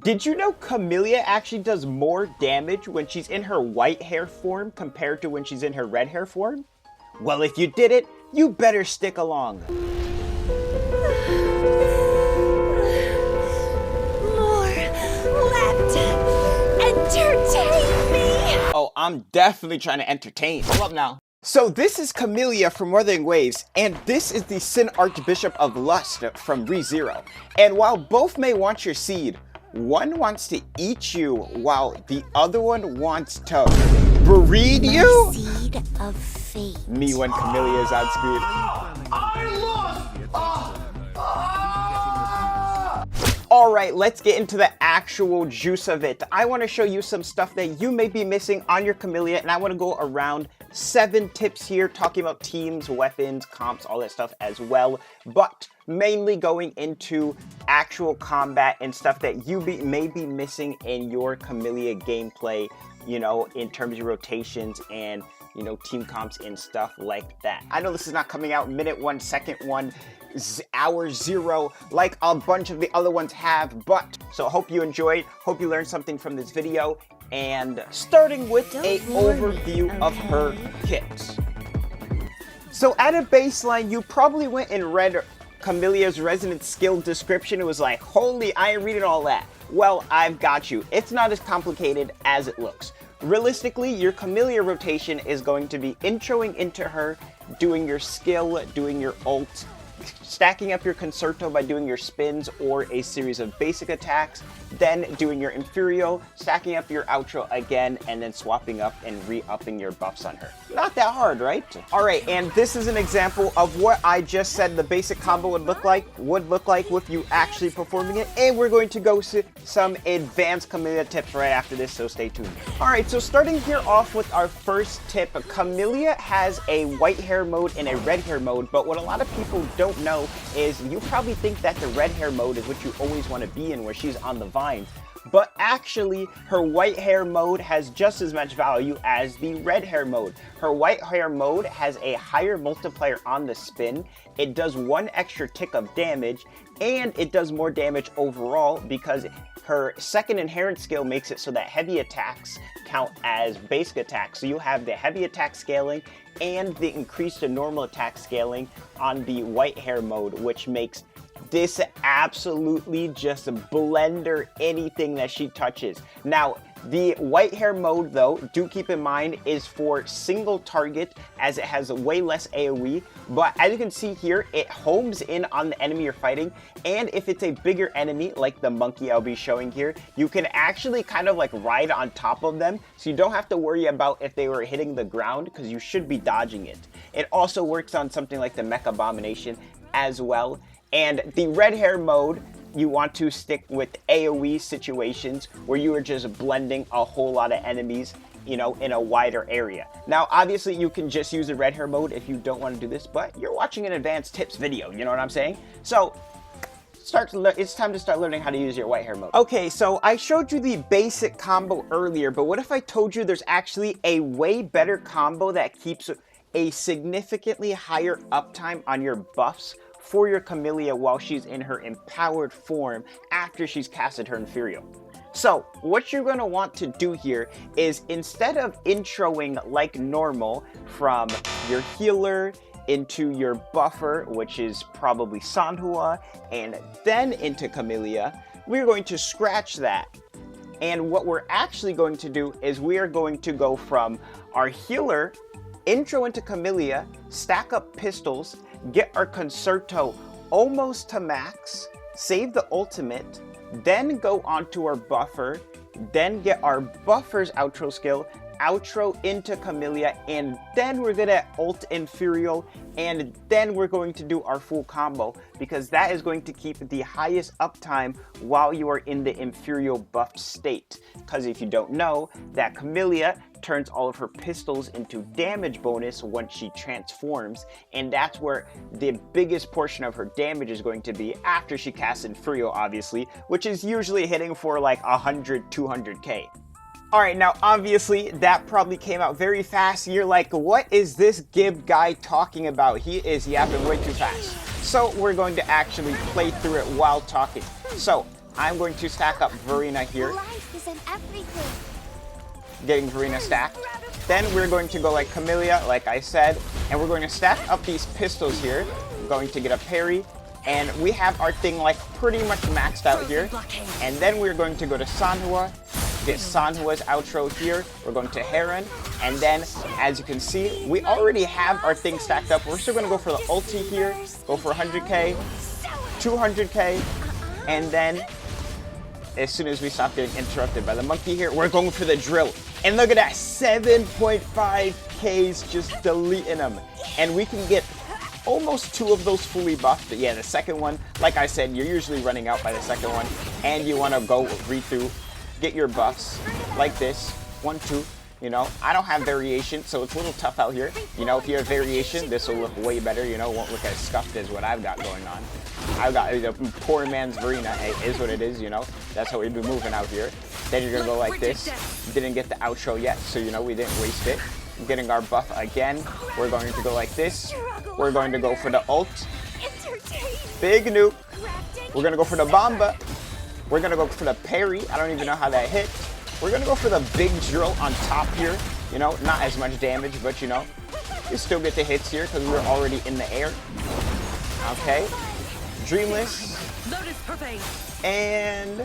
Did you know Camellya actually does more damage when she's in her white hair form compared to when she's in her red hair form? Well, if you did it, you better stick along. More. Let entertain me. Oh, I'm definitely trying to entertain. Hold up now. So this is Camellya from Wuthering Waves, and this is the Sin Archbishop of Lust from ReZero. And while both may want your seed, one wants to eat you while the other one wants to breed you? Seed of fate. Me when Camellya is on screen. I lost! Alright, let's get into the actual juice of it. I want to show you some stuff that you may be missing on your Camellya, and I want to go around 7 tips here, talking about teams, weapons, comps, all that stuff as well, but mainly going into actual combat and stuff that you may be missing in your Camellya gameplay, you know, in terms of rotations and, you know, team comps and stuff like that. I know this is not coming out minute 1, second 1, hour 0 like a bunch of the other ones have, but so hope you enjoyed, hope you learned something from this video, and starting with a overview of her kit. So at a baseline, you probably went and read Camellya's resonant skill description. It was like, holy, I ain't reading all that. Well, I've got you. It's not as complicated as it looks. Realistically, your Camellya rotation is going to be introing into her, doing your skill, doing your ult, stacking up your concerto by doing your spins or a series of basic attacks, then doing your inferior, stacking up your outro again, and then swapping up and re-upping your buffs on her. Not that hard, right? Alright, and this is an example of what I just said the basic combo would look like with you actually performing it, and we're going to go to some advanced Camellya tips right after this, so stay tuned. Alright, so starting here off with our first tip, Camellya has a white hair mode and a red hair mode, but what a lot of people don't know is you probably think that the red hair mode is what you always want to be in, where she's on the vines. But actually, her white hair mode has just as much value as the red hair mode. Her white hair mode has a higher multiplier on the spin, it does 1 extra tick of damage, and it does more damage overall because her second inherent skill makes it so that heavy attacks count as basic attacks. So you have the heavy attack scaling and the increased to normal attack scaling on the white hair mode, which makes this absolutely just blender anything that she touches. Now, the white hair mode, though, do keep in mind, is for single target as it has way less AoE, but as you can see here, it homes in on the enemy you're fighting, and if it's a bigger enemy, like the monkey I'll be showing here, you can actually kind of like ride on top of them, so you don't have to worry about if they were hitting the ground, because you should be dodging it. It also works on something like the Mech Abomination as well. And the red hair mode, you want to stick with AoE situations where you are just blending a whole lot of enemies, you know, in a wider area. Now, obviously, you can just use the red hair mode if you don't want to do this, but you're watching an advanced tips video, you know what I'm saying? So, it's time to start learning how to use your white hair mode. Okay, so I showed you the basic combo earlier, but what if I told you there's actually a way better combo that keeps a significantly higher uptime on your buffs for your Camellya while she's in her empowered form after she's casted her inferior? So what you're going to want to do here is, instead of introing like normal from your healer into your buffer, which is probably Sanhua, and then into Camellya, we're going to scratch that. And what we're actually going to do is we are going to go from our healer, intro into Camellya, stack up pistols, get our concerto almost to max, save the ultimate, then go onto our buffer, then get our buffer's outro skill, outro into Camellya, and then we're gonna ult inferior, and then we're going to do our full combo, because that is going to keep the highest uptime while you are in the inferior buff state. Because if you don't know, that Camellya turns all of her pistols into damage bonus once she transforms, and that's where the biggest portion of her damage is going to be after she casts inferior, obviously, which is usually hitting for like 100, 200k. Alright, now obviously that probably came out very fast. You're like, what is this Gib guy talking about? He is yapping way too fast. So we're going to actually play through it while talking. So I'm going to stack up Verena here, Life is in everything. getting Verena stacked. Then we're going to go like Camellya, like I said, and we're going to stack up these pistols here. I'm going to get a parry, and we have our thing like pretty much maxed out here. And then we're going to go to Sanhua, get Sanhua's outro here. We're going to Heron, and then as you can see, we already have our thing stacked up. We're still going to go for the ulti here, go for 100k, 200k, and then as soon as we stop getting interrupted by the monkey here, we're going for the drill. And look at that, 7.5Ks just deleting them. And we can get almost 2 of those fully buffed. But yeah, the second one, like I said, you're usually running out by the second one. And you want to go read through, get your buffs like this. 1, 2. You know, I don't have variation, so it's a little tough out here. You know, if you have variation, this will look way better. You know, it won't look as scuffed as what I've got going on. I've got a poor man's Verena. Hey, is what it is, you know. That's how we've been moving out here. Then you're going to go like this. Didn't get the outro yet, so, you know, we didn't waste it. Getting our buff again. We're going to go like this. We're going to go for the ult. Big nuke. We're going to go for the Bomba. We're going to go for the parry. I don't even know how that hit. We're going to go for the big drill on top here. You know, not as much damage, but, you know, you still get the hits here because we're already in the air. Okay. Dreamless. And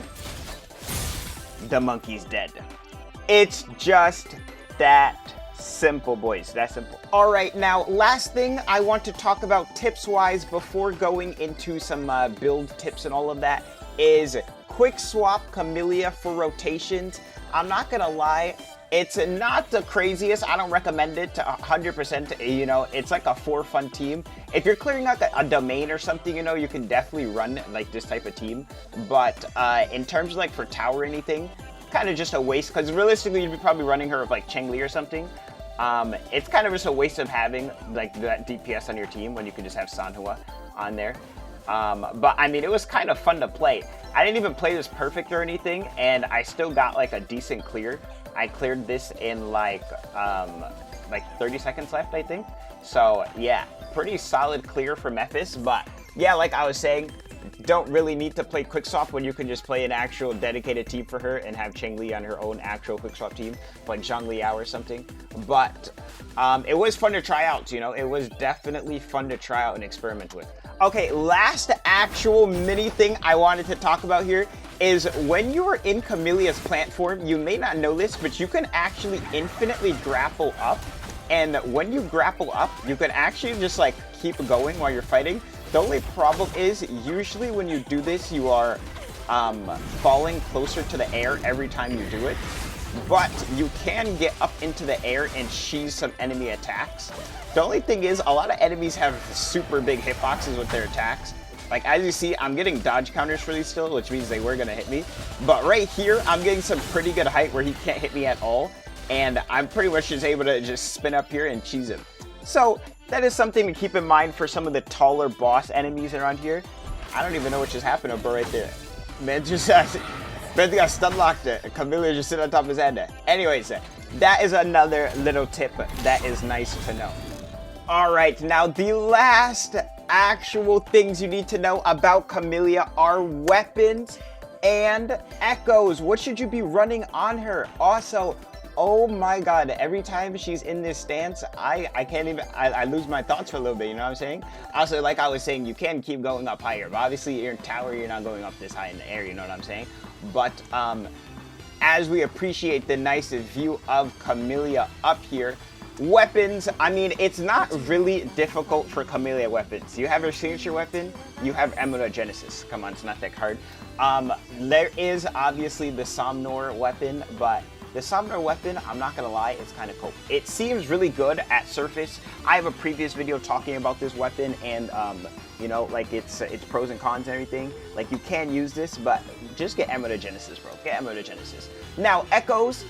the monkey's dead. It's just that simple, boys. That simple. All right, now, last thing I want to talk about tips-wise before going into some build tips and all of that is quick swap Camellya for rotations. I'm not gonna lie, it's not the craziest. I don't recommend it to 100%. You know, it's like a for fun team. If you're clearing out a domain or something, you know, you can definitely run like this type of team. But in terms of like for tower or anything, kind of just a waste because realistically you'd be probably running her with like Cheng-Li or something. It's kind of just a waste of having like that DPS on your team when you could just have Sanhua on there. But I mean, it was kind of fun to play. I didn't even play this perfect or anything, and I still got like a decent clear. I cleared this in like 30 seconds left, I think. So yeah, pretty solid clear for Mephis. But yeah, like I was saying, don't really need to play quick swap when you can just play an actual dedicated team for her and have Cheng-Li on her own actual quick swap team, like Zhang Liao or something. But it was fun to try out, you know, it was definitely fun to try out and experiment with. Okay, last actual mini thing I wanted to talk about here is when you are in Camellya's platform, you may not know this, but you can actually infinitely grapple up. And when you grapple up, you can actually just like keep going while you're fighting. The only problem is usually when you do this, you are falling closer to the air every time you do it. But you can get up into the air and cheese some enemy attacks. The only thing is a lot of enemies have super big hitboxes with their attacks. Like as you see, I'm getting dodge counters for these still, which means they were gonna hit me. But right here, I'm getting some pretty good height where he can't hit me at all. And I'm pretty much just able to just spin up here and cheese him. So that is something to keep in mind for some of the taller boss enemies around here. I don't even know what just happened, but right there. Man just man got stun locked it. Camellya just sitting on top of his head. Anyways, that is another little tip that is nice to know. All right, now the last actual things you need to know about Camellya are weapons and echoes. What should you be running on her? Also, oh my god, every time she's in this stance, I can't even, I lose my thoughts for a little bit, you know what I'm saying? Also, like I was saying, you can keep going up higher, but obviously you're in tower, you're not going up this high in the air, you know what I'm saying? But as we appreciate the nice view of Camellya up here, weapons, I mean, it's not really difficult for Camellya weapons. You have her signature weapon, you have Emerald Genesis. Come on, it's not that hard. There is obviously the Somnor weapon, but the Somnor weapon, I'm not gonna lie, it's kind of cool. It seems really good at surface. I have a previous video talking about this weapon and, you know, like its pros and cons and everything. Like you can use this, but just get Emerald Genesis, bro. Get Emerald Genesis. Now, Echoes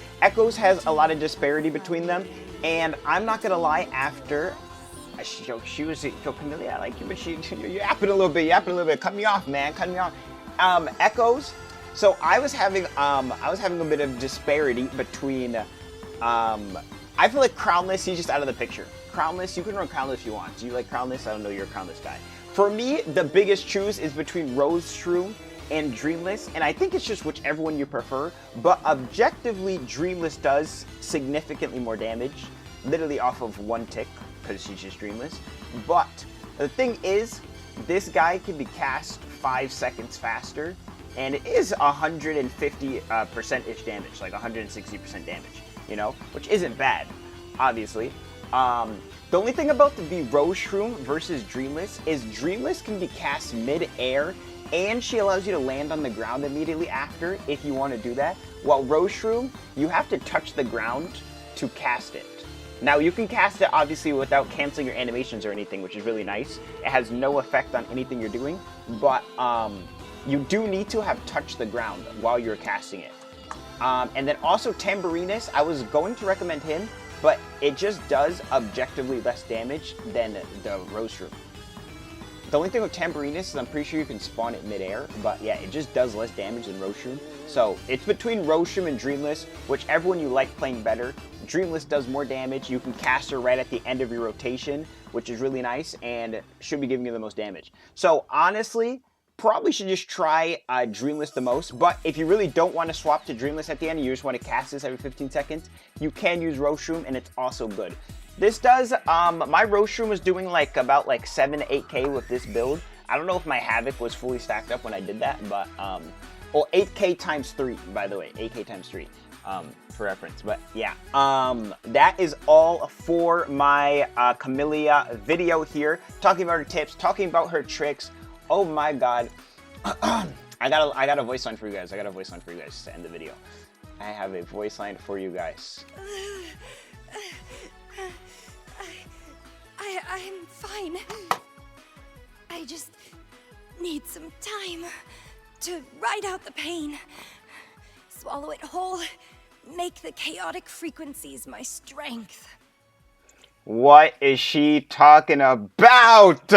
has a lot of disparity between them, and I'm not gonna lie, after she was Camellya, I like you, but you're yapping a little bit, cut me off, man, cut me off. Echoes, so I was having a bit of disparity between, I feel like Crownless, he's just out of the picture. Crownless, you can run Crownless if you want. Do you like Crownless? I don't know, you're a Crownless guy. For me, the biggest choose is between Rose Shroom and Dreamless, and I think it's just whichever one you prefer, but objectively, Dreamless does significantly more damage, literally off of one tick, because she's just Dreamless. But the thing is, this guy can be cast 5 seconds faster, and it is 150%-ish damage, like 160% damage, you know, which isn't bad, obviously. The only thing about the Rose Shroom versus Dreamless is Dreamless can be cast mid-air, and she allows you to land on the ground immediately after if you want to do that. While Rose Shroom, you have to touch the ground to cast it. Now, you can cast it, obviously, without canceling your animations or anything, which is really nice. It has no effect on anything you're doing, but you do need to have touched the ground while you're casting it. And then also Tambourinus, I was going to recommend him, but it just does objectively less damage than the Rose Shroom. The only thing with Tambourinus is I'm pretty sure you can spawn it mid-air, but yeah, it just does less damage than Rose Shroom. So it's between Rose Shroom and Dreamless, whichever one you like playing better. Dreamless does more damage. You can cast her right at the end of your rotation, which is really nice and should be giving you the most damage. So honestly, probably should just try Dreamless the most, but if you really don't want to swap to Dreamless at the end, you just want to cast this every 15 seconds, you can use Rose Shroom, and it's also good. This does, my Rose Shroom was doing about 7 to 8k with this build. I don't know if my Havoc was fully stacked up when I did that, but, well, 8k times 3, by the way, 8k times 3, for reference, but yeah. That is all for my Camellya video here, talking about her tips, talking about her tricks. Oh my god. I got a voice line for you guys. I got a voice line for you guys to end the video. I have a voice line for you guys. I'm fine. I just need some time to ride out the pain. Swallow it whole. Make the chaotic frequencies my strength. What is she talking about?